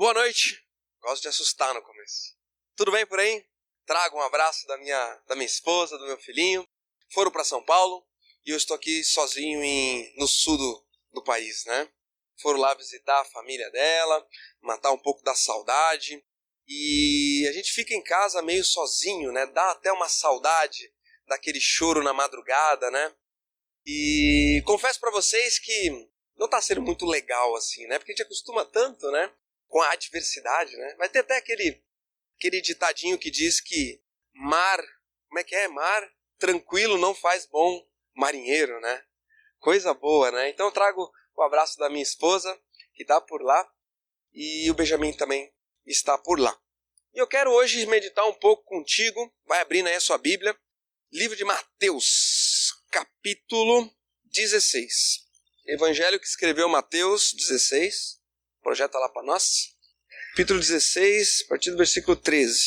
Boa noite. Gosto de assustar no começo. Tudo bem por aí? Trago um abraço da minha esposa, do meu filhinho. Foram para São Paulo e eu estou aqui sozinho no sul do país, né? Foram lá visitar a família dela, matar um pouco da saudade. E a gente fica em casa meio sozinho, né? Dá até uma saudade daquele choro na madrugada, né? E confesso para vocês que não tá sendo muito legal assim, né? Porque a gente acostuma tanto, né? Com a adversidade, né? Vai ter até aquele ditadinho que diz que mar tranquilo não faz bom marinheiro, né? Coisa boa, né? Então eu trago o abraço da minha esposa, que está por lá, e o Benjamin também está por lá. E eu quero hoje meditar um pouco contigo, vai abrindo aí a sua Bíblia, livro de Mateus, capítulo 16. Evangelho que escreveu Mateus 16, projeta lá para nós. Capítulo 16, a partir do versículo 13.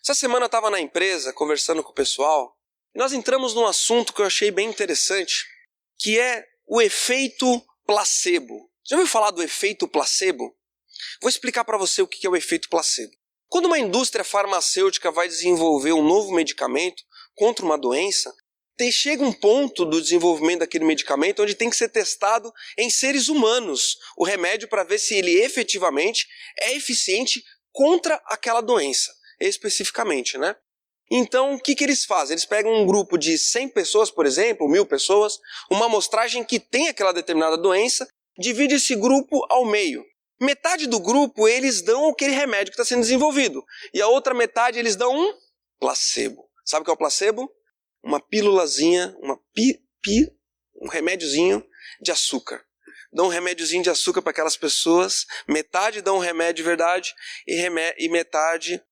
Essa semana eu estava na empresa conversando com o pessoal e nós entramos num assunto que eu achei bem interessante, que é o efeito placebo. Já ouviu falar do efeito placebo? Vou explicar para você o que é o efeito placebo. Quando uma indústria farmacêutica vai desenvolver um novo medicamento contra uma doença, chega um ponto do desenvolvimento daquele medicamento onde tem que ser testado em seres humanos o remédio para ver se ele efetivamente é eficiente contra aquela doença, especificamente, né? Então, o que eles fazem? Eles pegam um grupo de 100 pessoas, por exemplo, 1000 pessoas, uma amostragem que tem aquela determinada doença, divide esse grupo ao meio. Metade do grupo eles dão aquele remédio que está sendo desenvolvido e a outra metade eles dão um placebo. Sabe o que é o placebo? Uma pílulazinha, um remédiozinho de açúcar. Dão um remédiozinho de açúcar para aquelas pessoas, metade dão um remédio de verdade e metade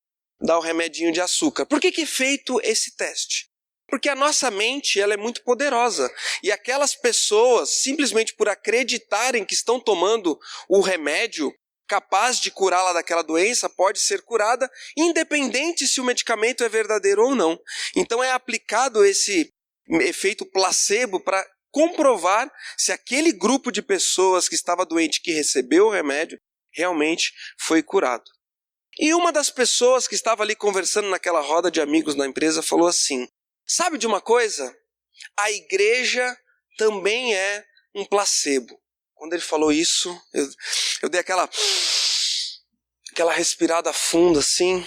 dá o remedinho de açúcar. Por que é feito esse teste? Porque a nossa mente ela é muito poderosa e aquelas pessoas, simplesmente por acreditarem que estão tomando o remédio capaz de curá-la daquela doença, pode ser curada, independente se o medicamento é verdadeiro ou não. Então é aplicado esse efeito placebo para comprovar se aquele grupo de pessoas que estava doente, que recebeu o remédio, realmente foi curado. E uma das pessoas que estava ali conversando naquela roda de amigos na empresa falou assim: sabe de uma coisa? A igreja também é um placebo. Quando ele falou isso, eu dei aquela respirada funda assim,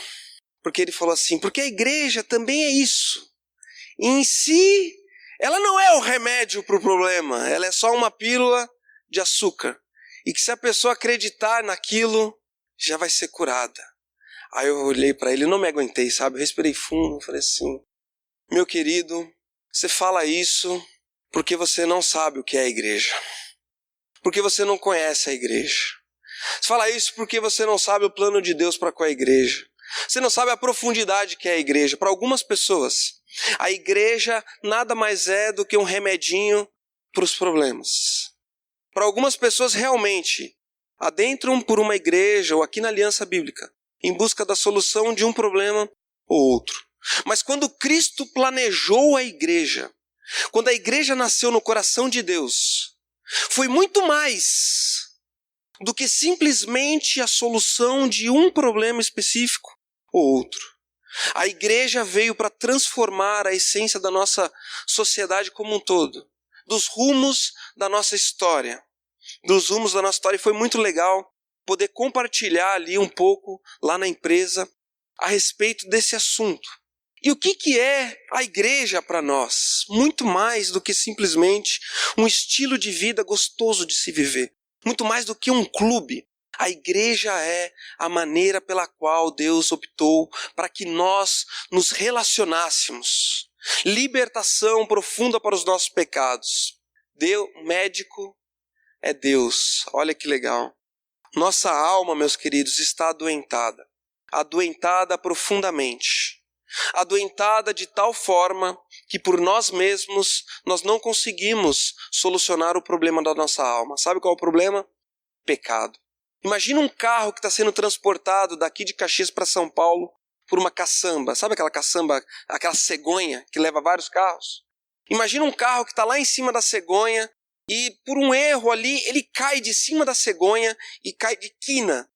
porque ele falou assim, porque a igreja também é isso. E em si, ela não é o remédio para o problema, ela é só uma pílula de açúcar. E que se a pessoa acreditar naquilo, já vai ser curada. Aí eu olhei para ele, não me aguentei, sabe? Eu respirei fundo, falei assim, meu querido, você fala isso porque você não sabe o que é a igreja. Porque você não conhece a igreja. Você fala isso porque você não sabe o plano de Deus para com a igreja. Você não sabe a profundidade que é a igreja. Para algumas pessoas, a igreja nada mais é do que um remedinho para os problemas. Para algumas pessoas, realmente, adentram por uma igreja ou aqui na Aliança Bíblica, em busca da solução de um problema ou outro. Mas quando Cristo planejou a igreja, quando a igreja nasceu no coração de Deus, foi muito mais do que simplesmente a solução de um problema específico ou outro. A igreja veio para transformar a essência da nossa sociedade como um todo, dos rumos da nossa história. E foi muito legal poder compartilhar ali um pouco, lá na empresa, a respeito desse assunto. E o que é a igreja para nós? Muito mais do que simplesmente um estilo de vida gostoso de se viver. Muito mais do que um clube. A igreja é a maneira pela qual Deus optou para que nós nos relacionássemos. Libertação profunda para os nossos pecados. Deus, médico é Deus. Olha que legal. Nossa alma, meus queridos, está adoentada. Adoentada profundamente. Adoentada de tal forma que por nós mesmos nós não conseguimos solucionar o problema da nossa alma. Sabe qual é o problema? Pecado. Imagina um carro que está sendo transportado daqui de Caxias para São Paulo por uma caçamba. Sabe aquela caçamba, aquela cegonha que leva vários carros? Imagina um carro que está lá em cima da cegonha e por um erro ali ele cai de cima da cegonha e cai de quina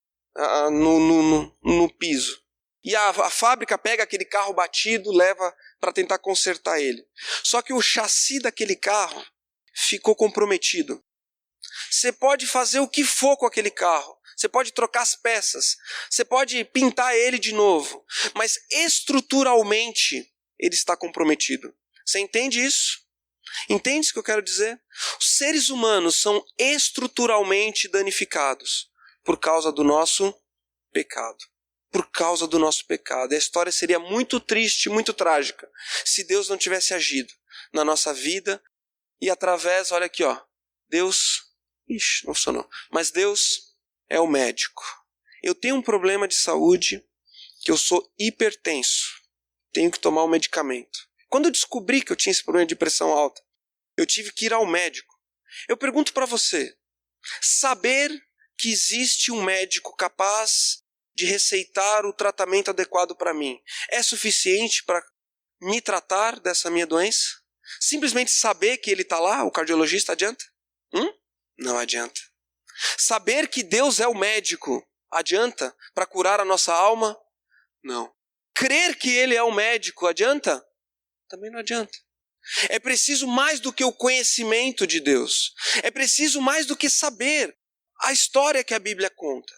no piso. E a fábrica pega aquele carro batido, leva para tentar consertar ele. Só que o chassi daquele carro ficou comprometido. Você pode fazer o que for com aquele carro. Você pode trocar as peças. Você pode pintar ele de novo. Mas estruturalmente ele está comprometido. Você entende isso? Entende isso que eu quero dizer? Os seres humanos são estruturalmente danificados por causa do nosso pecado. Por causa do nosso pecado. E a história seria muito triste, muito trágica, se Deus não tivesse agido na nossa vida e através, olha aqui, ó, Deus, não funcionou, mas Deus é o médico. Eu tenho um problema de saúde, que eu sou hipertenso, tenho que tomar um medicamento. Quando eu descobri que eu tinha esse problema de pressão alta, eu tive que ir ao médico. Eu pergunto para você, saber que existe um médico capaz de receitar o tratamento adequado para mim é suficiente para me tratar dessa minha doença? Simplesmente saber que ele está lá, o cardiologista, adianta? Não adianta. Saber que Deus é o médico adianta para curar a nossa alma? Não. Crer que Ele é o médico adianta? Também não adianta. É preciso mais do que o conhecimento de Deus. É preciso mais do que saber a história que a Bíblia conta.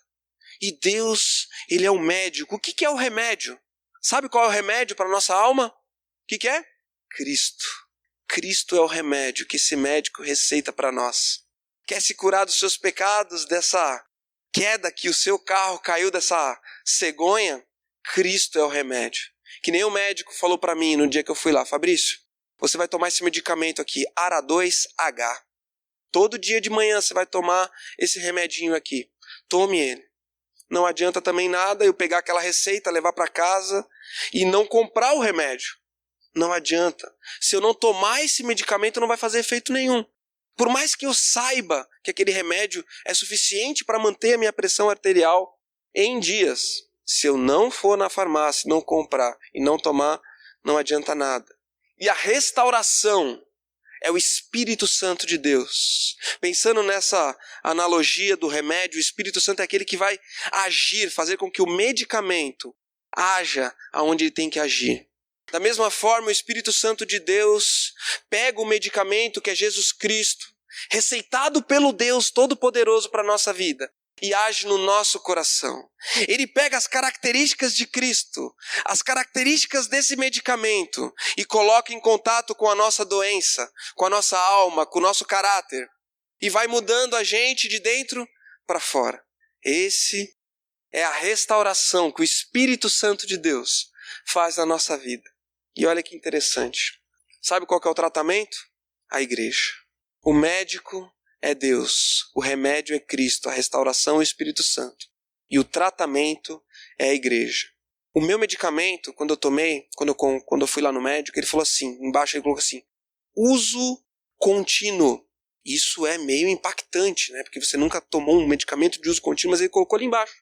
E Deus, Ele é o médico. O que é o remédio? Sabe qual é o remédio para a nossa alma? O que é? Cristo. Cristo é o remédio que esse médico receita para nós. Quer se curar dos seus pecados, dessa queda que o seu carro caiu dessa cegonha? Cristo é o remédio. Que nem o médico falou para mim no dia que eu fui lá, Fabrício, você vai tomar esse medicamento aqui, ARA2H. Todo dia de manhã você vai tomar esse remedinho aqui. Tome ele. Não adianta também nada eu pegar aquela receita, levar para casa e não comprar o remédio. Não adianta. Se eu não tomar esse medicamento, não vai fazer efeito nenhum. Por mais que eu saiba que aquele remédio é suficiente para manter a minha pressão arterial em dias, se eu não for na farmácia, não comprar e não tomar, não adianta nada. E a restauração é o Espírito Santo de Deus. Pensando nessa analogia do remédio, o Espírito Santo é aquele que vai agir, fazer com que o medicamento haja aonde ele tem que agir. Da mesma forma, o Espírito Santo de Deus pega o medicamento que é Jesus Cristo, receitado pelo Deus Todo-Poderoso para a nossa vida, e age no nosso coração. Ele pega as características de Cristo, as características desse medicamento, e coloca em contato com a nossa doença, com a nossa alma, com o nosso caráter, e vai mudando a gente de dentro para fora. Esse é a restauração que o Espírito Santo de Deus faz na nossa vida. E olha que interessante. Sabe qual que é o tratamento? A igreja. O médico é Deus. O remédio é Cristo. A restauração é o Espírito Santo. E o tratamento é a igreja. O meu medicamento, quando eu tomei, quando eu fui lá no médico, ele falou assim, embaixo ele colocou assim, uso contínuo. Isso é meio impactante, né? Porque você nunca tomou um medicamento de uso contínuo, mas ele colocou ali embaixo.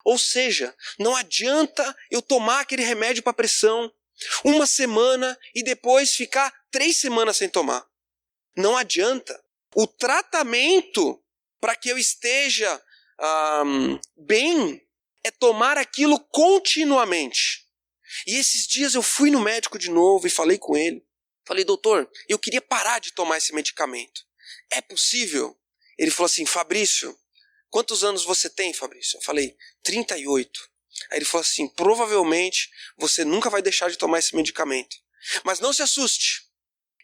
Ou seja, não adianta eu tomar aquele remédio para pressão 1 semana e depois ficar 3 semanas sem tomar. Não adianta. O tratamento para que eu esteja bem é tomar aquilo continuamente. E esses dias eu fui no médico de novo e falei com ele. Falei, doutor, eu queria parar de tomar esse medicamento. É possível? Ele falou assim, Fabrício, quantos anos você tem, Fabrício? Eu falei, 38. Aí ele falou assim, provavelmente você nunca vai deixar de tomar esse medicamento. Mas não se assuste.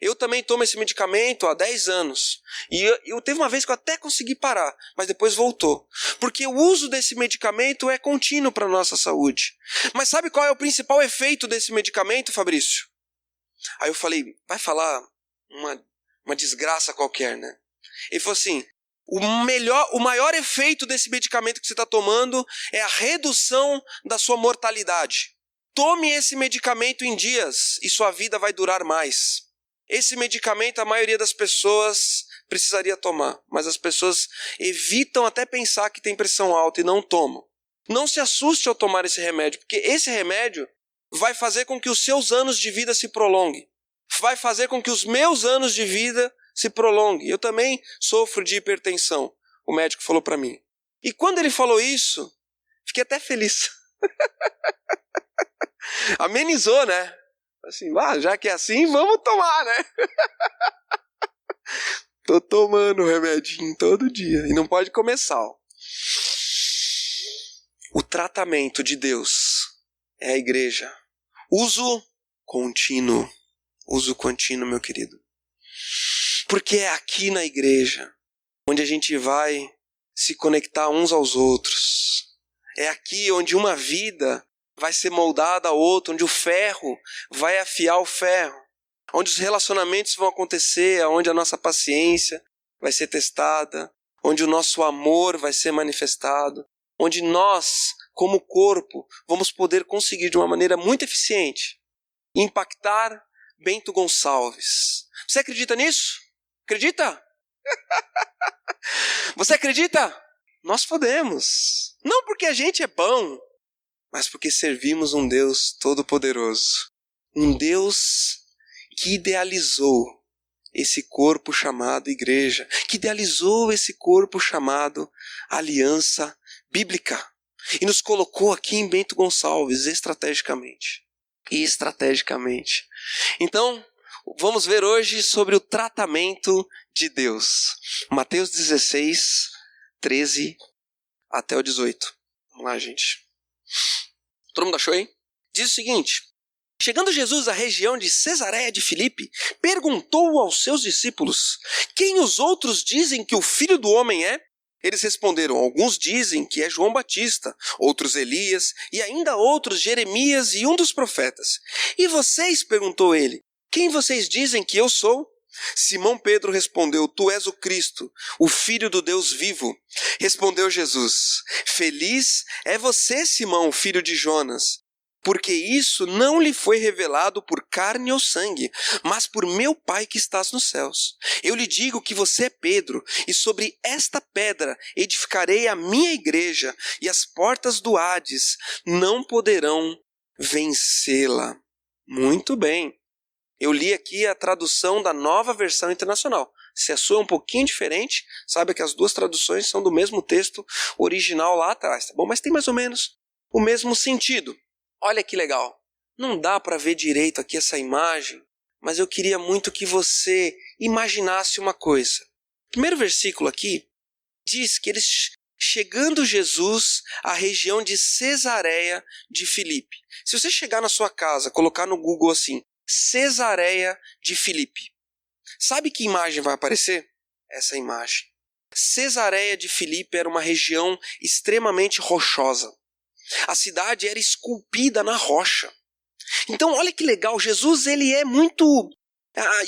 Eu também tomo esse medicamento há 10 anos. E eu teve uma vez que eu até consegui parar, mas depois voltou. Porque o uso desse medicamento é contínuo para a nossa saúde. Mas sabe qual é o principal efeito desse medicamento, Fabrício? Aí eu falei, vai falar uma desgraça qualquer, né? Ele falou assim, o maior efeito desse medicamento que você está tomando é a redução da sua mortalidade. Tome esse medicamento em dias e sua vida vai durar mais. Esse medicamento a maioria das pessoas precisaria tomar, mas as pessoas evitam até pensar que tem pressão alta e não tomam. Não se assuste ao tomar esse remédio, porque esse remédio vai fazer com que os seus anos de vida se prolonguem. Vai fazer com que os meus anos de vida se prolonguem. Eu também sofro de hipertensão, o médico falou para mim. E quando ele falou isso, Fiquei até feliz. Amenizou, né? Assim, já que é assim, vamos tomar, né? Tô tomando o remedinho todo dia. E não pode comer sal. O tratamento de Deus é a igreja. Uso contínuo. Uso contínuo, meu querido. Porque é aqui na igreja onde a gente vai se conectar uns aos outros. É aqui onde uma vida vai ser moldada a outra, onde o ferro vai afiar o ferro, onde os relacionamentos vão acontecer, onde a nossa paciência vai ser testada, onde o nosso amor vai ser manifestado, onde nós, como corpo, vamos poder conseguir de uma maneira muito eficiente impactar Bento Gonçalves. Você acredita nisso? Acredita? Você acredita? Nós podemos. Não porque a gente é bom, mas porque servimos um Deus todo-poderoso. Um Deus que idealizou esse corpo chamado igreja, que idealizou esse corpo chamado aliança bíblica. E nos colocou aqui em Bento Gonçalves estrategicamente. Então, vamos ver hoje sobre o tratamento de Deus. Mateus 16, 13 até o 18. Vamos lá, gente. Todo mundo achou, hein? Diz o seguinte: chegando Jesus à região de Cesareia de Filipe, perguntou aos seus discípulos: quem os outros dizem que o Filho do Homem é? Eles responderam: alguns dizem que é João Batista, outros Elias, e ainda outros Jeremias e um dos profetas. E vocês? Perguntou ele. Quem vocês dizem que eu sou? Simão Pedro respondeu: tu és o Cristo, o Filho do Deus vivo. Respondeu Jesus: feliz é você, Simão, filho de Jonas, porque isso não lhe foi revelado por carne ou sangue, mas por meu Pai que estás nos céus. Eu lhe digo que você é Pedro, e sobre esta pedra edificarei a minha igreja, e as portas do Hades não poderão vencê-la. Muito bem. Eu li aqui a tradução da Nova Versão Internacional. Se a sua é um pouquinho diferente, saiba que as duas traduções são do mesmo texto original lá atrás, tá bom? Mas tem mais ou menos o mesmo sentido. Olha que legal. Não dá para ver direito aqui essa imagem, mas eu queria muito que você imaginasse uma coisa. O primeiro versículo aqui diz que eles, chegando Jesus à região de Cesareia de Filipe. Se você chegar na sua casa, colocar no Google assim, Cesareia de Filipe, sabe que imagem vai aparecer? Essa imagem. Cesareia de Filipe era uma região extremamente rochosa. A cidade era esculpida na rocha. Então, olha que legal, Jesus ele é muito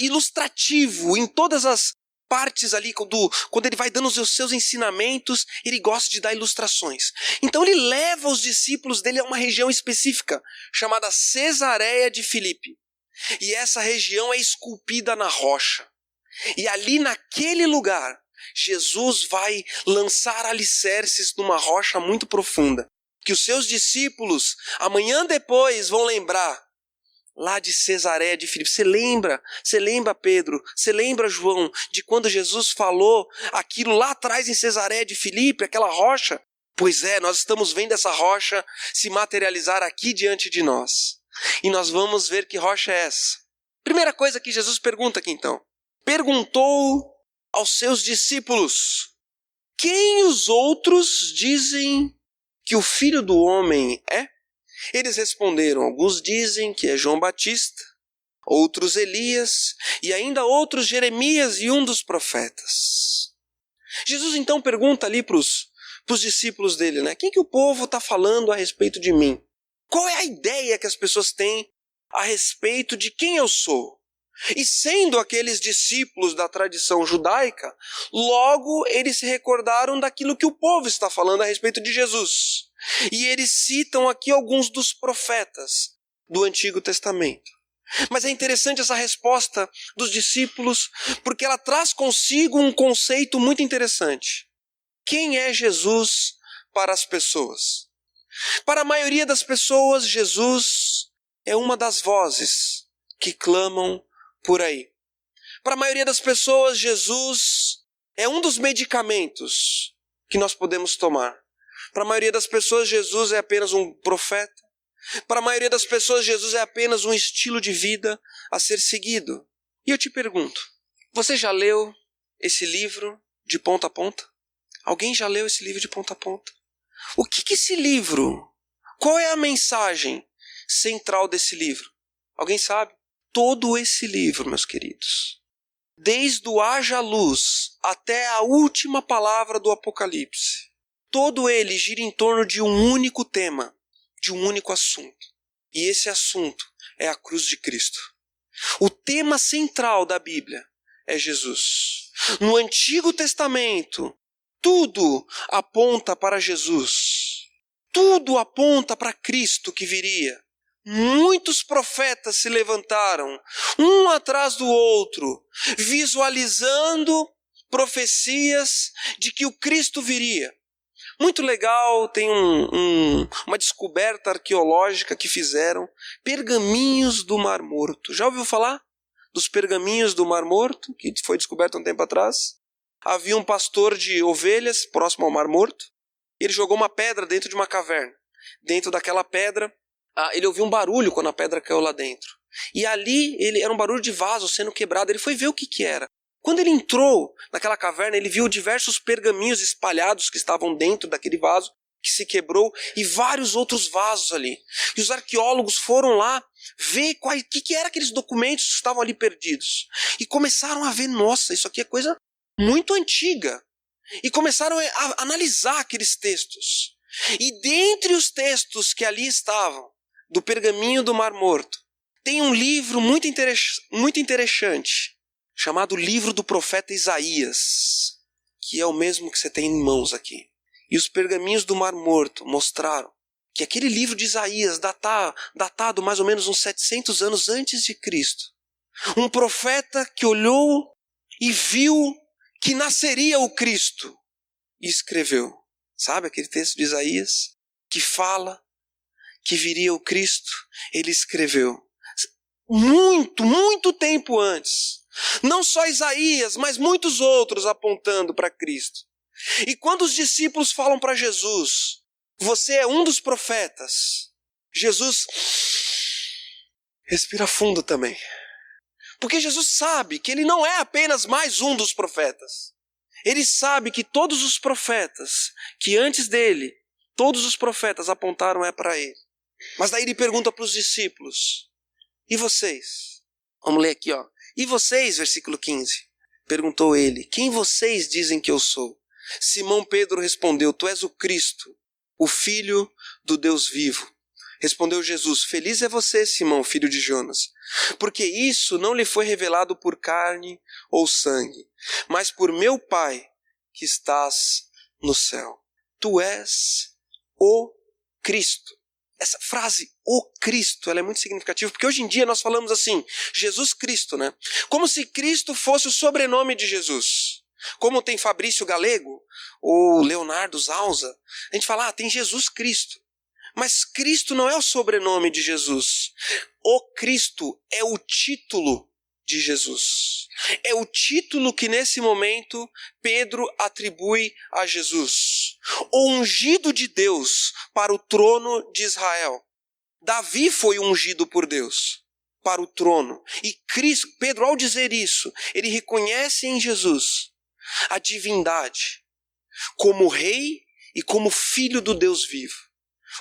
ilustrativo em todas as partes ali, quando ele vai dando os seus ensinamentos, ele gosta de dar ilustrações. Então ele leva os discípulos dele a uma região específica, chamada Cesareia de Filipe. E essa região é esculpida na rocha. E ali naquele lugar, Jesus vai lançar alicerces numa rocha muito profunda, que os seus discípulos, amanhã depois, vão lembrar, lá de Cesareia de Filipe. Você lembra Pedro, você lembra João, de quando Jesus falou aquilo lá atrás em Cesareia de Filipe, aquela rocha? Pois é, nós estamos vendo essa rocha se materializar aqui diante de nós. E nós vamos ver que rocha é essa. Primeira coisa que Jesus pergunta aqui então. Perguntou aos seus discípulos: quem os outros dizem que o Filho do Homem é? Eles responderam: alguns dizem que é João Batista, outros Elias, e ainda outros Jeremias e um dos profetas. Jesus então pergunta ali para os discípulos dele, né? Quem que o povo está falando a respeito de mim? Qual é a ideia que as pessoas têm a respeito de quem eu sou? E sendo aqueles discípulos da tradição judaica, logo eles se recordaram daquilo que o povo está falando a respeito de Jesus. E eles citam aqui alguns dos profetas do Antigo Testamento. Mas é interessante essa resposta dos discípulos, porque ela traz consigo um conceito muito interessante. Quem é Jesus para as pessoas? Para a maioria das pessoas, Jesus é uma das vozes que clamam por aí. Para a maioria das pessoas, Jesus é um dos medicamentos que nós podemos tomar. Para a maioria das pessoas, Jesus é apenas um profeta. Para a maioria das pessoas, Jesus é apenas um estilo de vida a ser seguido. E eu te pergunto, você já leu esse livro de ponta a ponta? Alguém já leu esse livro de ponta a ponta? O que esse livro, qual é a mensagem central desse livro? Alguém sabe? Todo esse livro, meus queridos, desde o haja luz até a última palavra do Apocalipse, todo ele gira em torno de um único tema, de um único assunto. E esse assunto é a cruz de Cristo. O tema central da Bíblia é Jesus. No Antigo Testamento, tudo aponta para Jesus. Tudo aponta para Cristo que viria. Muitos profetas se levantaram, um atrás do outro, visualizando profecias de que o Cristo viria. Muito legal, tem uma descoberta arqueológica que fizeram, pergaminhos do Mar Morto. Já ouviu falar dos pergaminhos do Mar Morto, que foi descoberto um tempo atrás? Havia um pastor de ovelhas próximo ao Mar Morto, e ele jogou uma pedra dentro de uma caverna. Dentro daquela pedra, ele ouviu um barulho quando a pedra caiu lá dentro. E ali era um barulho de vaso sendo quebrado. Ele foi ver o que era. Quando ele entrou naquela caverna, ele viu diversos pergaminhos espalhados que estavam dentro daquele vaso que se quebrou e vários outros vasos ali. E os arqueólogos foram lá ver o que eram aqueles documentos que estavam ali perdidos. E começaram a ver, nossa, isso aqui é coisa muito antiga. E começaram a analisar aqueles textos. E dentre os textos que ali estavam, do pergaminho do Mar Morto, tem um livro muito interessante, chamado Livro do Profeta Isaías, que é o mesmo que você tem em mãos aqui. E os pergaminhos do Mar Morto mostraram que aquele livro de Isaías, datado mais ou menos uns 700 anos antes de Cristo, um profeta que olhou e viu que nasceria o Cristo e escreveu. Sabe aquele texto de Isaías que fala que viria o Cristo? Ele escreveu muito tempo antes. Não só Isaías, mas muitos outros apontando para Cristo. E quando os discípulos falam para Jesus, você é um dos profetas, Jesus respira fundo também. Porque Jesus sabe que ele não é apenas mais um dos profetas. Ele sabe que todos os profetas, que antes dele, todos os profetas apontaram para ele. Mas daí ele pergunta para os discípulos, e vocês? Vamos ler aqui, ó. E vocês, versículo 15, perguntou ele, quem vocês dizem que eu sou? Simão Pedro respondeu, tu és o Cristo, o Filho do Deus vivo. Respondeu Jesus, feliz é você, Simão, filho de Jonas, porque isso não lhe foi revelado por carne ou sangue, mas por meu Pai que estás no céu. Tu és o Cristo. Essa frase, o Cristo, ela é muito significativa, porque hoje em dia nós falamos assim, Jesus Cristo, né? Como se Cristo fosse o sobrenome de Jesus. Como tem Fabrício Galego, ou Leonardo Zausa, a gente fala, tem Jesus Cristo. Mas Cristo não é o sobrenome de Jesus. O Cristo é o título de Jesus. É o título que nesse momento Pedro atribui a Jesus. O ungido de Deus para o trono de Israel. Davi foi ungido por Deus para o trono. E Cristo, Pedro, ao dizer isso, ele reconhece em Jesus a divindade como rei e como filho do Deus vivo.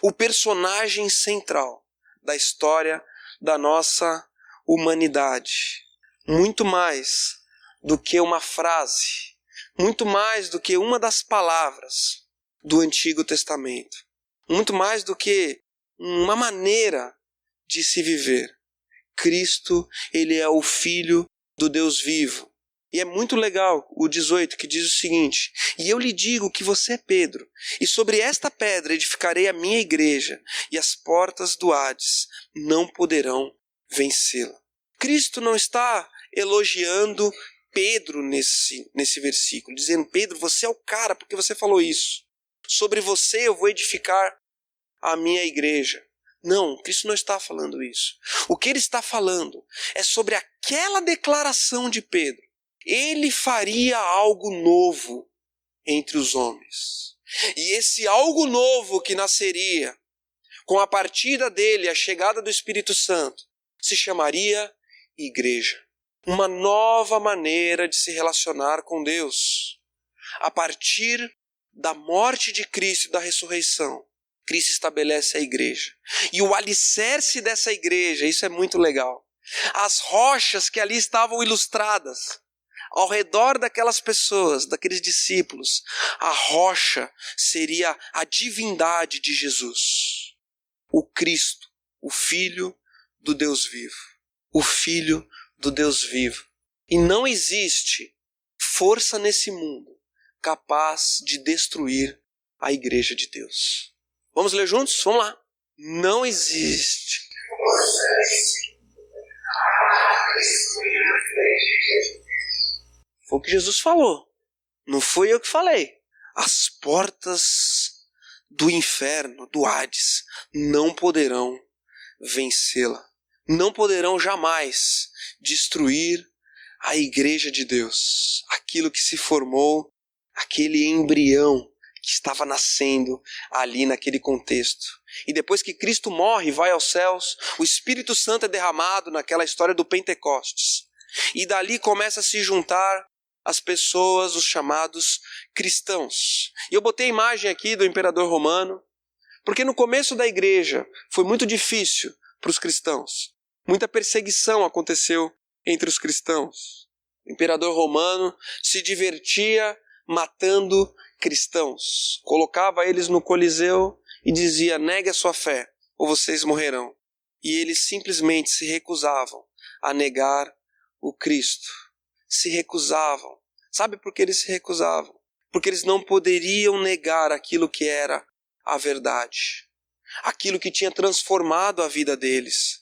O personagem central da história da nossa humanidade. Muito mais do que uma frase, muito mais do que uma das palavras do Antigo Testamento, muito mais do que uma maneira de se viver. Cristo, ele é o Filho do Deus vivo. E é muito legal o 18 que diz o seguinte, e eu lhe digo que você é Pedro, e sobre esta pedra edificarei a minha igreja, e as portas do Hades não poderão vencê-la. Cristo não está elogiando Pedro nesse versículo, dizendo, Pedro, você é o cara porque você falou isso. Sobre você eu vou edificar a minha igreja. Não, Cristo não está falando isso. O que ele está falando é sobre aquela declaração de Pedro. Ele faria algo novo entre os homens. E esse algo novo que nasceria com a partida dele, a chegada do Espírito Santo, se chamaria igreja. Uma nova maneira de se relacionar com Deus. A partir da morte de Cristo e da ressurreição, Cristo estabelece a igreja. E o alicerce dessa igreja, isso é muito legal. As rochas que ali estavam ilustradas, ao redor daquelas pessoas, daqueles discípulos, a rocha seria a divindade de Jesus. O Cristo, o Filho do Deus vivo. O Filho do Deus vivo. E não existe força nesse mundo capaz de destruir a igreja de Deus. Vamos ler juntos? Vamos lá. Não existe. Foi o que Jesus falou. Não foi eu que falei. As portas do inferno, do Hades, não poderão vencê-la. Não poderão jamais destruir a igreja de Deus. Aquilo que se formou, aquele embrião que estava nascendo ali naquele contexto. E depois que Cristo morre e vai aos céus, o Espírito Santo é derramado naquela história do Pentecostes. E dali começa a se juntar as pessoas, os chamados cristãos. E eu botei a imagem aqui do imperador romano, porque no começo da igreja foi muito difícil para os cristãos. Muita perseguição aconteceu entre os cristãos. O imperador romano se divertia matando cristãos. Colocava eles no Coliseu e dizia: negue a sua fé, ou vocês morrerão. E eles simplesmente se recusavam a negar o Cristo. Se recusavam. Sabe por que eles se recusavam? Porque eles não poderiam negar aquilo que era a verdade. Aquilo que tinha transformado a vida deles.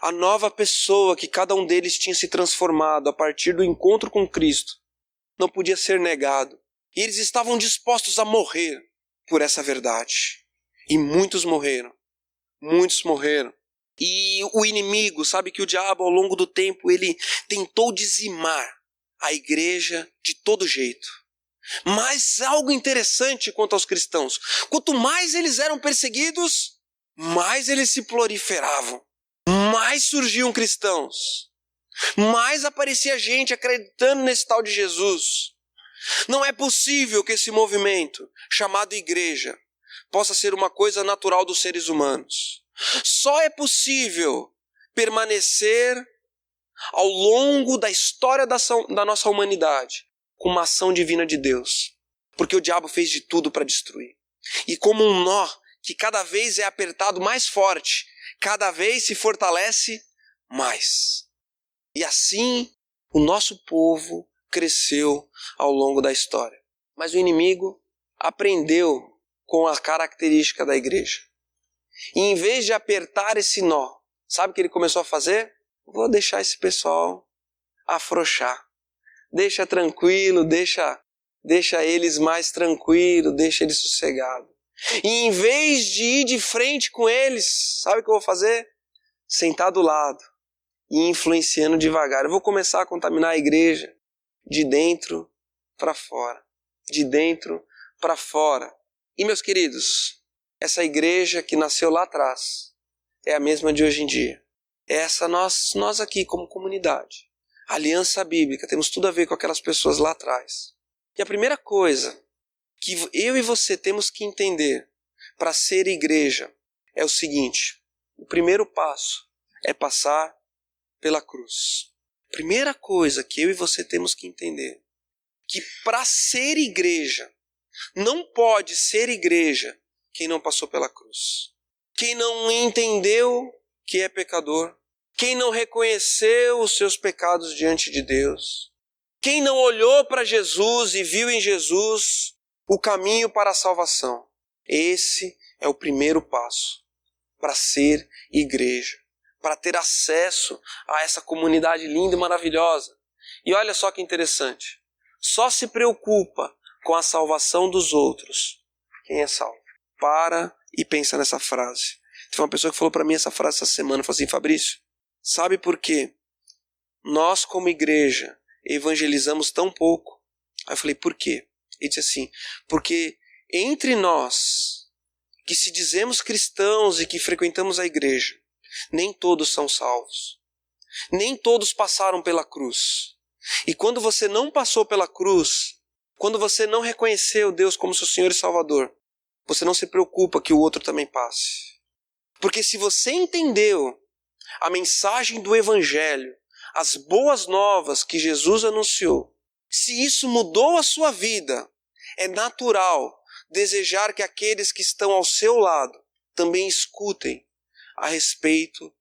A nova pessoa que cada um deles tinha se transformado a partir do encontro com Cristo não podia ser negado. E eles estavam dispostos a morrer por essa verdade. E muitos morreram. Muitos morreram. E o inimigo, sabe que o diabo ao longo do tempo ele tentou dizimar a igreja de todo jeito. Mas algo interessante quanto aos cristãos. Quanto mais eles eram perseguidos, mais eles se proliferavam. Mais surgiam cristãos. Mais aparecia gente acreditando nesse tal de Jesus. Não é possível que esse movimento, chamado igreja, possa ser uma coisa natural dos seres humanos. Só é possível permanecer ao longo da história da nossa humanidade com uma ação divina de Deus. Porque o diabo fez de tudo para destruir. E como um nó que cada vez é apertado mais forte, cada vez se fortalece mais. E assim o nosso povo cresceu ao longo da história. Mas o inimigo aprendeu com a característica da igreja. E em vez de apertar esse nó, sabe o que ele começou a fazer? Vou deixar esse pessoal afrouxar. Deixa tranquilo, deixa eles mais tranquilos, deixa eles sossegados. E em vez de ir de frente com eles, sabe o que eu vou fazer? Sentar do lado e influenciando devagar. Eu vou começar a contaminar a igreja de dentro para fora. De dentro para fora. E meus queridos, essa igreja que nasceu lá atrás é a mesma de hoje em dia. Essa nós aqui como comunidade. Aliança Bíblica, temos tudo a ver com aquelas pessoas lá atrás. E a primeira coisa que eu e você temos que entender para ser igreja é o seguinte: o primeiro passo é passar pela cruz. Primeira coisa que eu e você temos que entender, que para ser igreja, não pode ser igreja quem não passou pela cruz. Quem não entendeu que é pecador. Quem não reconheceu os seus pecados diante de Deus. Quem não olhou para Jesus e viu em Jesus o caminho para a salvação. Esse é o primeiro passo para ser igreja. Para ter acesso a essa comunidade linda e maravilhosa. E olha só que interessante. Só se preocupa com a salvação dos outros quem é salvo. Para e pensa nessa frase. Tem uma pessoa que falou para mim essa frase essa semana. Falou assim: Fabrício, sabe por quê? Nós como igreja evangelizamos tão pouco. Aí eu falei: por quê? Ele disse assim: porque entre nós, que se dizemos cristãos e que frequentamos a igreja, nem todos são salvos. Nem todos passaram pela cruz. E quando você não passou pela cruz, quando você não reconheceu Deus como seu Senhor e Salvador, você não se preocupa que o outro também passe. Porque se você entendeu a mensagem do Evangelho, as boas novas que Jesus anunciou, se isso mudou a sua vida, é natural desejar que aqueles que estão ao seu lado também escutem a respeito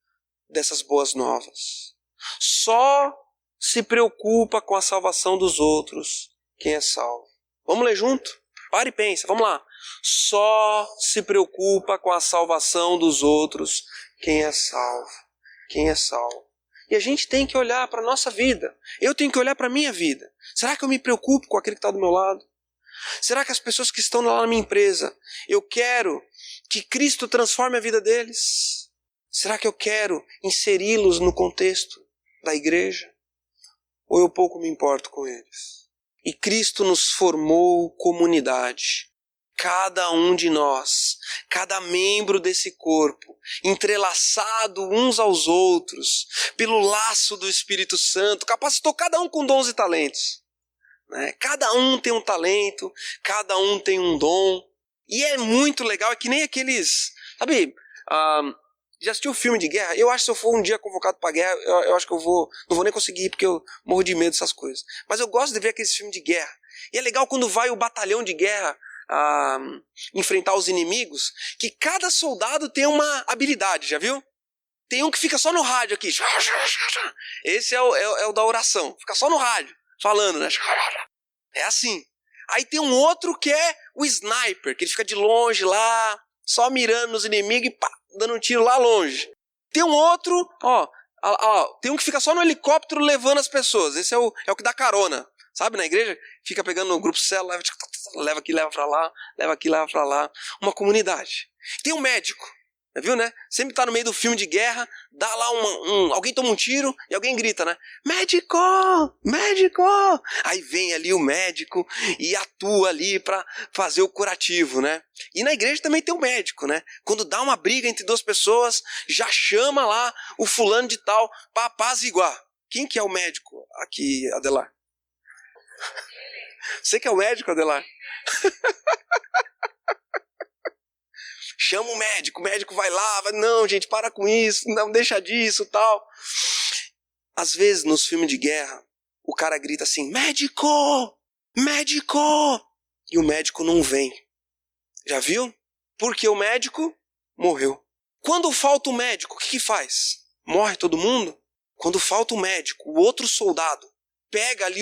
dessas boas novas. Só se preocupa com a salvação dos outros quem é salvo. Vamos ler junto? Para e pensa, vamos lá. Só se preocupa com a salvação dos outros quem é salvo. Quem é salvo. E a gente tem que olhar para a nossa vida. Eu tenho que olhar para a minha vida. Será que eu me preocupo com aquele que está do meu lado? Será que as pessoas que estão lá na minha empresa, eu quero que Cristo transforme a vida deles? Será que eu quero inseri-los no contexto da igreja? Ou eu pouco me importo com eles? E Cristo nos formou comunidade. Cada um de nós, cada membro desse corpo, entrelaçado uns aos outros, pelo laço do Espírito Santo, capacitou cada um com dons e talentos. Né? Cada um tem um talento, cada um tem um dom. E é muito legal, é que nem aqueles... Sabe, já assistiu filme de guerra? Eu acho que se eu for um dia convocado para guerra, eu acho que eu não vou nem conseguir ir, porque eu morro de medo dessas coisas. Mas eu gosto de ver aqueles filmes de guerra. E é legal quando vai o batalhão de guerra enfrentar os inimigos, que cada soldado tem uma habilidade, já viu? Tem um que fica só no rádio aqui. Esse é o da oração. Fica só no rádio, falando, né? É assim. Aí tem um outro que é o sniper, que ele fica de longe lá, só mirando nos inimigos e pá, dando um tiro lá longe. Tem um outro, tem um que fica só no helicóptero levando as pessoas. Esse é o que dá carona. Sabe, na igreja, fica pegando no grupo célula, leva aqui, leva pra lá, leva aqui, leva pra lá. Uma comunidade. Tem um médico, viu, né? Sempre tá no meio do filme de guerra, dá lá alguém toma um tiro e alguém grita, né? Médico! Médico! Aí vem ali o médico e atua ali pra fazer o curativo, né? E na igreja também tem o médico, né? Quando dá uma briga entre duas pessoas, já chama lá o fulano de tal pra apaziguar. Quem que é o médico aqui, Adelar? Você que é o médico, Adelar? Chama o médico vai lá, não, gente, para com isso, não deixa disso, tal. Às vezes, nos filmes de guerra, o cara grita assim, médico! Médico! E o médico não vem. Já viu? Porque o médico morreu. Quando falta o médico, o que faz? Morre todo mundo? Quando falta o médico, o outro soldado pega ali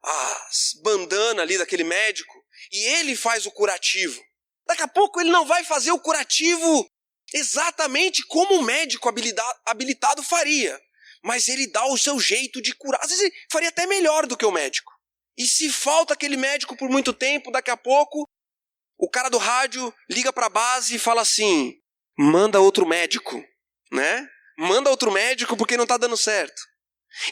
as bandanas ali daquele médico e ele faz o curativo. Daqui a pouco ele não vai fazer o curativo exatamente como o médico habilitado faria, mas ele dá o seu jeito de curar. Às vezes ele faria até melhor do que o médico. E se falta aquele médico por muito tempo, daqui a pouco o cara do rádio liga para a base e fala assim, manda outro médico, né? Manda outro médico porque não está dando certo.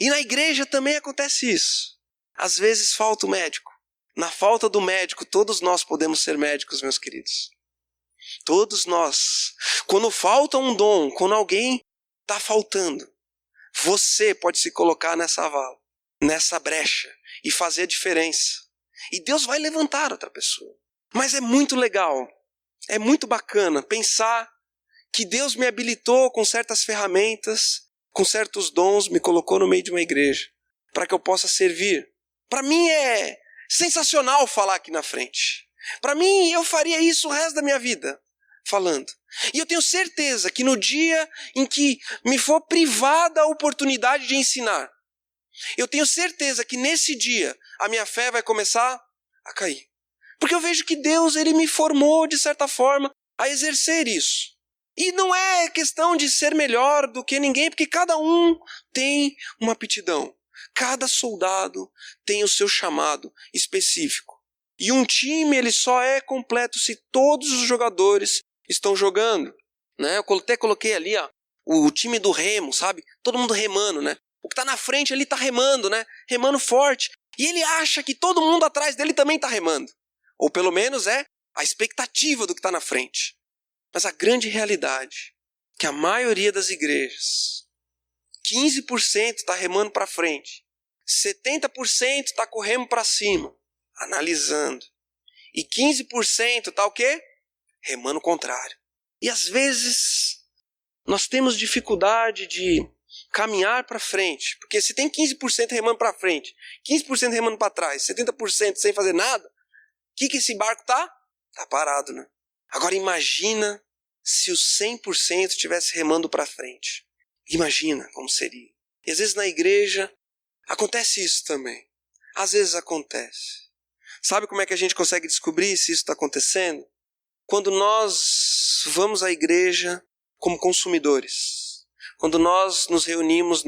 E na igreja também acontece isso. Às vezes falta o médico. Na falta do médico, todos nós podemos ser médicos, meus queridos. Todos nós. Quando falta um dom, quando alguém está faltando, você pode se colocar nessa vala, nessa brecha e fazer a diferença. E Deus vai levantar outra pessoa. Mas é muito legal, é muito bacana pensar que Deus me habilitou com certas ferramentas, com certos dons, me colocou no meio de uma igreja, para que eu possa servir. Para mim é sensacional falar aqui na frente. Para mim, eu faria isso o resto da minha vida, falando. E eu tenho certeza que no dia em que me for privada a oportunidade de ensinar, eu tenho certeza que nesse dia a minha fé vai começar a cair. Porque eu vejo que Deus, ele me formou, de certa forma, a exercer isso. E não é questão de ser melhor do que ninguém, porque cada um tem uma aptidão. Cada soldado tem o seu chamado específico. E um time ele só é completo se todos os jogadores estão jogando. Né? Eu até coloquei ali o time do remo, sabe? Todo mundo remando, né? O que está na frente ali está remando, né? Remando forte. E ele acha que todo mundo atrás dele também está remando. Ou pelo menos é a expectativa do que está na frente. Mas a grande realidade é que a maioria das igrejas, 15% está remando para frente, 70% está correndo para cima, analisando. E 15% está o quê? Remando o contrário. E às vezes nós temos dificuldade de caminhar para frente, porque se tem 15% remando para frente, 15% remando para trás, 70% sem fazer nada, o que esse barco tá? Tá parado, né? Agora imagina se os 100% estivesse remando para frente. Imagina como seria. E às vezes na igreja acontece isso também. Às vezes acontece. Sabe como é que a gente consegue descobrir se isso está acontecendo? Quando nós vamos à igreja como consumidores. Quando nós nos reunimos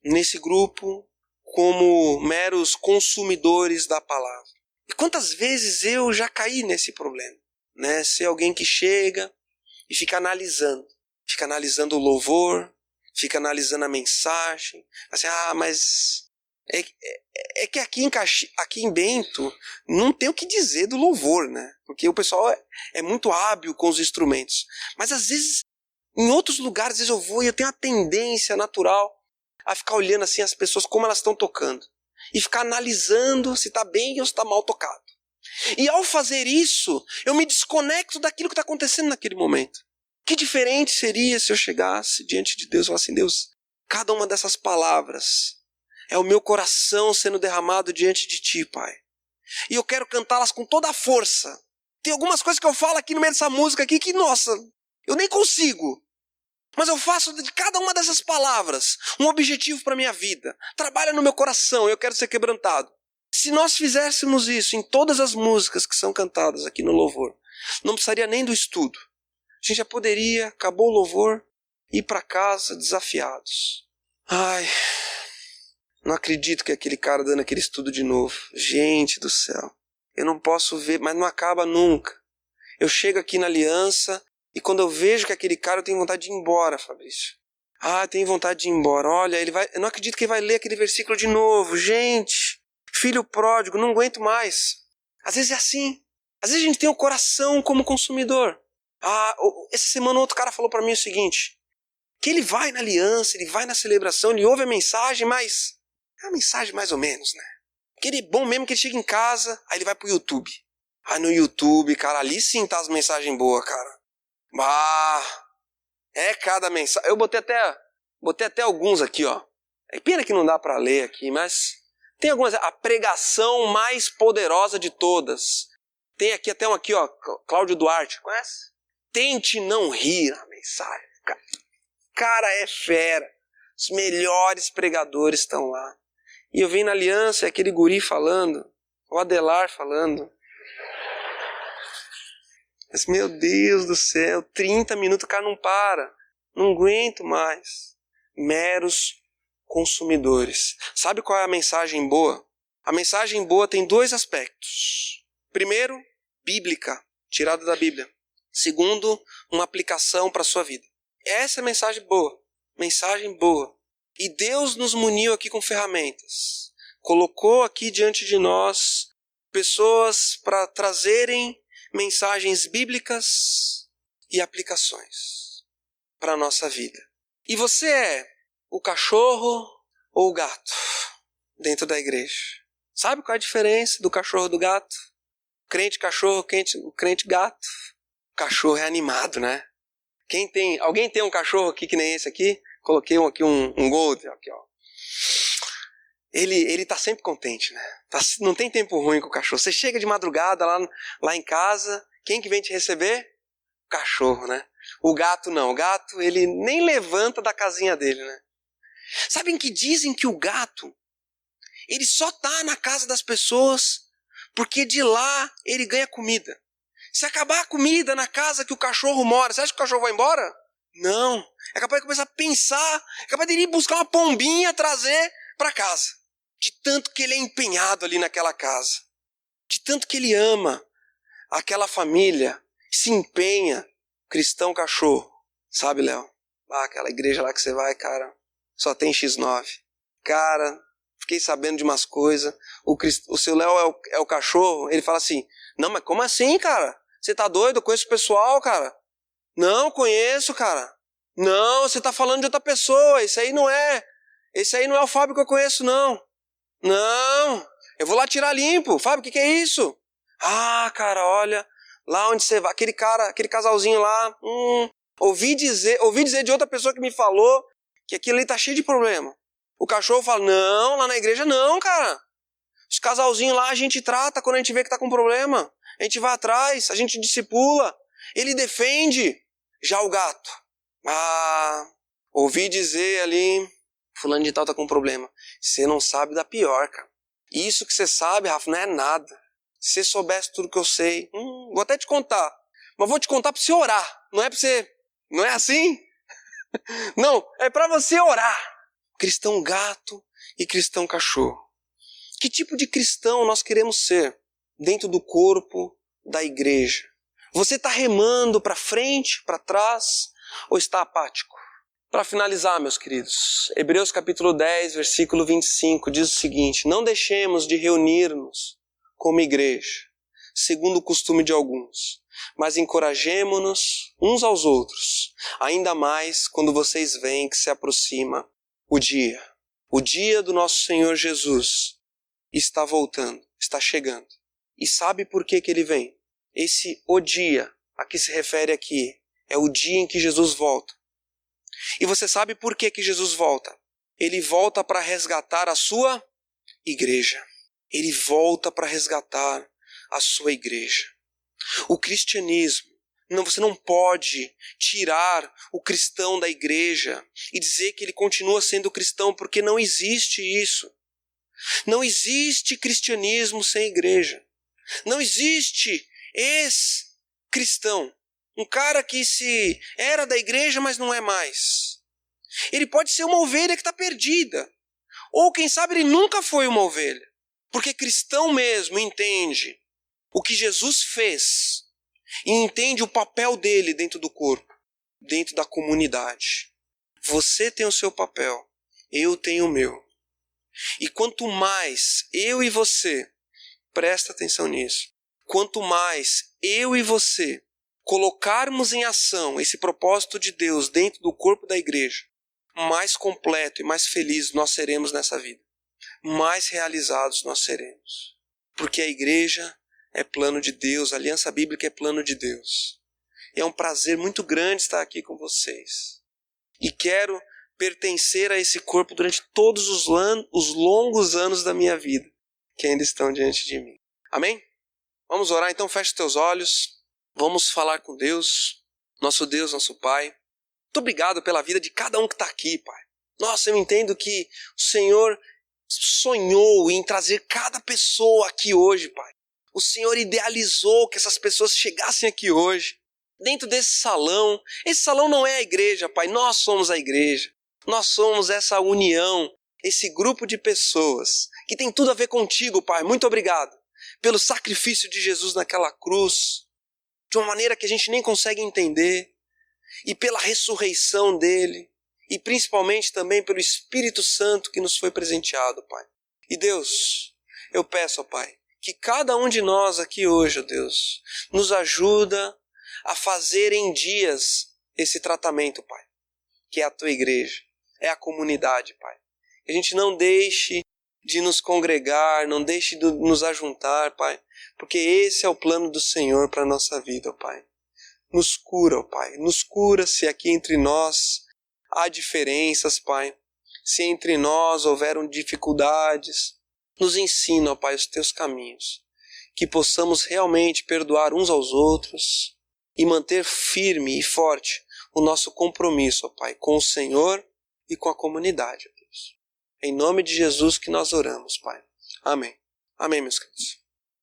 nesse grupo como meros consumidores da palavra. E quantas vezes eu já caí nesse problema, né? Ser alguém que chega e fica analisando o louvor, fica analisando a mensagem, assim, mas é que aqui em Bento não tem o que dizer do louvor, né? Porque o pessoal é muito hábil com os instrumentos. Mas às vezes, em outros lugares, às vezes eu vou e eu tenho a tendência natural a ficar olhando assim as pessoas como elas estão tocando. E ficar analisando se está bem ou se está mal tocado. E ao fazer isso, eu me desconecto daquilo que está acontecendo naquele momento. Que diferente seria se eu chegasse diante de Deus e falasse assim, Deus, cada uma dessas palavras é o meu coração sendo derramado diante de Ti, Pai. E eu quero cantá-las com toda a força. Tem algumas coisas que eu falo aqui no meio dessa música aqui que, nossa, eu nem consigo. Mas eu faço de cada uma dessas palavras um objetivo para a minha vida. Trabalha no meu coração, eu quero ser quebrantado. Se nós fizéssemos isso em todas as músicas que são cantadas aqui no louvor, não precisaria nem do estudo. A gente já poderia, acabou o louvor, ir para casa desafiados. Ai, não acredito que aquele cara dando aquele estudo de novo. Gente do céu, eu não posso ver, mas não acaba nunca. Eu chego aqui na Aliança e quando eu vejo que aquele cara, eu tenho vontade de ir embora, Fabrício. Eu tenho vontade de ir embora. Olha, eu não acredito que ele vai ler aquele versículo de novo. Gente, filho pródigo, não aguento mais. Às vezes é assim. Às vezes a gente tem o coração como consumidor. Essa semana outro cara falou para mim o seguinte, que ele vai na Aliança, ele vai na celebração, ele ouve a mensagem, mas é uma mensagem mais ou menos, né? Que ele é bom mesmo que ele chega em casa, aí ele vai pro YouTube. No YouTube, cara, ali sim tá as mensagens boas, cara. É cada mensagem. Eu botei até alguns aqui, ó. É pena que não dá para ler aqui, mas tem algumas. A pregação mais poderosa de todas. Tem aqui até um aqui, ó, Cláudio Duarte, conhece? Tente não rir a mensagem. Cara, é fera. Os melhores pregadores estão lá. E eu vim na Aliança, aquele guri falando, o Adelar falando. Mas, meu Deus do céu, 30 minutos o cara não para. Não aguento mais. Meros consumidores. Sabe qual é a mensagem boa? A mensagem boa tem dois aspectos. Primeiro, bíblica, tirada da Bíblia. Segundo, uma aplicação para a sua vida. Essa é a mensagem boa. Mensagem boa. E Deus nos muniu aqui com ferramentas. Colocou aqui diante de nós pessoas para trazerem mensagens bíblicas e aplicações para a nossa vida. E você é o cachorro ou o gato dentro da igreja? Sabe qual é a diferença do cachorro e do gato? Crente cachorro, crente gato. O cachorro é animado, né? Alguém tem um cachorro aqui que nem esse aqui? Coloquei um Gold aqui, ó. Ele tá sempre contente, né? Não tem tempo ruim com o cachorro. Você chega de madrugada lá em casa, quem que vem te receber? O cachorro, né? O gato não. O gato, ele nem levanta da casinha dele, né? Sabem que dizem que o gato, ele só tá na casa das pessoas porque de lá ele ganha comida. Se acabar a comida na casa que o cachorro mora, você acha que o cachorro vai embora? Não. É capaz de começar a pensar, é capaz de ir buscar uma pombinha, trazer para casa. De tanto que ele é empenhado ali naquela casa. De tanto que ele ama aquela família, se empenha. Cristão cachorro. Sabe, Léo? Aquela igreja lá que você vai, cara, só tem X9. Cara, fiquei sabendo de umas coisas. O seu Léo é o cachorro, ele fala assim, Não, mas como assim, cara? Você tá doido? Eu conheço o pessoal, cara. Não, conheço, cara. Não, você tá falando de outra pessoa. Esse aí não é o Fábio que eu conheço, não. Não, eu vou lá tirar limpo. Fábio, o que é isso? Ah, cara, olha, lá onde você vai, aquele casalzinho lá, ouvi dizer de outra pessoa que me falou que aquilo ali tá cheio de problema. O cachorro fala, não, lá na igreja não, cara. Os casalzinhos lá a gente trata quando a gente vê que tá com problema. A gente vai atrás, a gente discipula. Ele defende. Já o gato. Ah, ouvi dizer ali, fulano de tal tá com problema. Você não sabe da pior, cara. Isso que você sabe, Rafa, não é nada. Se você soubesse tudo que eu sei, vou até te contar. Mas vou te contar pra você orar. Não é pra você... Não é assim? Não, é pra você orar. Cristão gato e cristão cachorro. Que tipo de cristão nós queremos ser dentro do corpo da igreja? Você está remando para frente, para trás, ou está apático? Para finalizar, meus queridos, Hebreus capítulo 10, versículo 25, diz o seguinte: não deixemos de reunir-nos como igreja, segundo o costume de alguns, mas encorajemo-nos uns aos outros, ainda mais quando vocês veem que se aproxima o dia do nosso Senhor Jesus está voltando, está chegando. E sabe por que ele vem? O dia a que se refere aqui é o dia em que Jesus volta. E você sabe por que Jesus volta? Ele volta para resgatar a sua igreja. Ele volta para resgatar a sua igreja. O cristianismo, você não pode tirar o cristão da igreja e dizer que ele continua sendo cristão, porque não existe isso. Não existe cristianismo sem igreja. Não existe ex-cristão. Um cara que era da igreja, mas não é mais. Ele pode ser uma ovelha que está perdida. Ou quem sabe ele nunca foi uma ovelha. Porque cristão mesmo entende o que Jesus fez e entende o papel dele dentro do corpo, dentro da comunidade. Você tem o seu papel, eu tenho o meu. E quanto mais eu e você, presta atenção nisso, quanto mais eu e você colocarmos em ação esse propósito de Deus dentro do corpo da igreja, mais completo e mais feliz nós seremos nessa vida. Mais realizados nós seremos. Porque a igreja é plano de Deus, a aliança bíblica é plano de Deus. E é um prazer muito grande estar aqui com vocês. E quero pertencer a esse corpo durante todos os longos anos da minha vida que ainda estão diante de mim. Amém? Vamos orar, então feche os teus olhos. Vamos falar com Deus, nosso Pai. Muito obrigado pela vida de cada um que está aqui, Pai. Nossa, eu entendo que o Senhor sonhou em trazer cada pessoa aqui hoje, Pai. O Senhor idealizou que essas pessoas chegassem aqui hoje, dentro desse salão. Esse salão não é a igreja, Pai, nós somos a igreja. Nós somos essa união, esse grupo de pessoas que tem tudo a ver contigo, Pai. Muito obrigado pelo sacrifício de Jesus naquela cruz, de uma maneira que a gente nem consegue entender, e pela ressurreição dele, e principalmente também pelo Espírito Santo que nos foi presenteado, Pai. E Deus, eu peço, ó Pai, que cada um de nós aqui hoje, ó Deus, nos ajuda a fazer em dias esse tratamento, Pai, que é a tua igreja, é a comunidade, Pai. Que a gente não deixe de nos congregar, não deixe de nos ajuntar, Pai, porque esse é o plano do Senhor para a nossa vida, ó Pai. Nos cura, ó Pai, nos cura se aqui entre nós há diferenças, Pai, se entre nós houveram dificuldades. Nos ensina, ó Pai, os teus caminhos, que possamos realmente perdoar uns aos outros e manter firme e forte o nosso compromisso, ó Pai, com o Senhor e com a comunidade, ó Deus. Em nome de Jesus que nós oramos, Pai. Amém. Amém, meus queridos.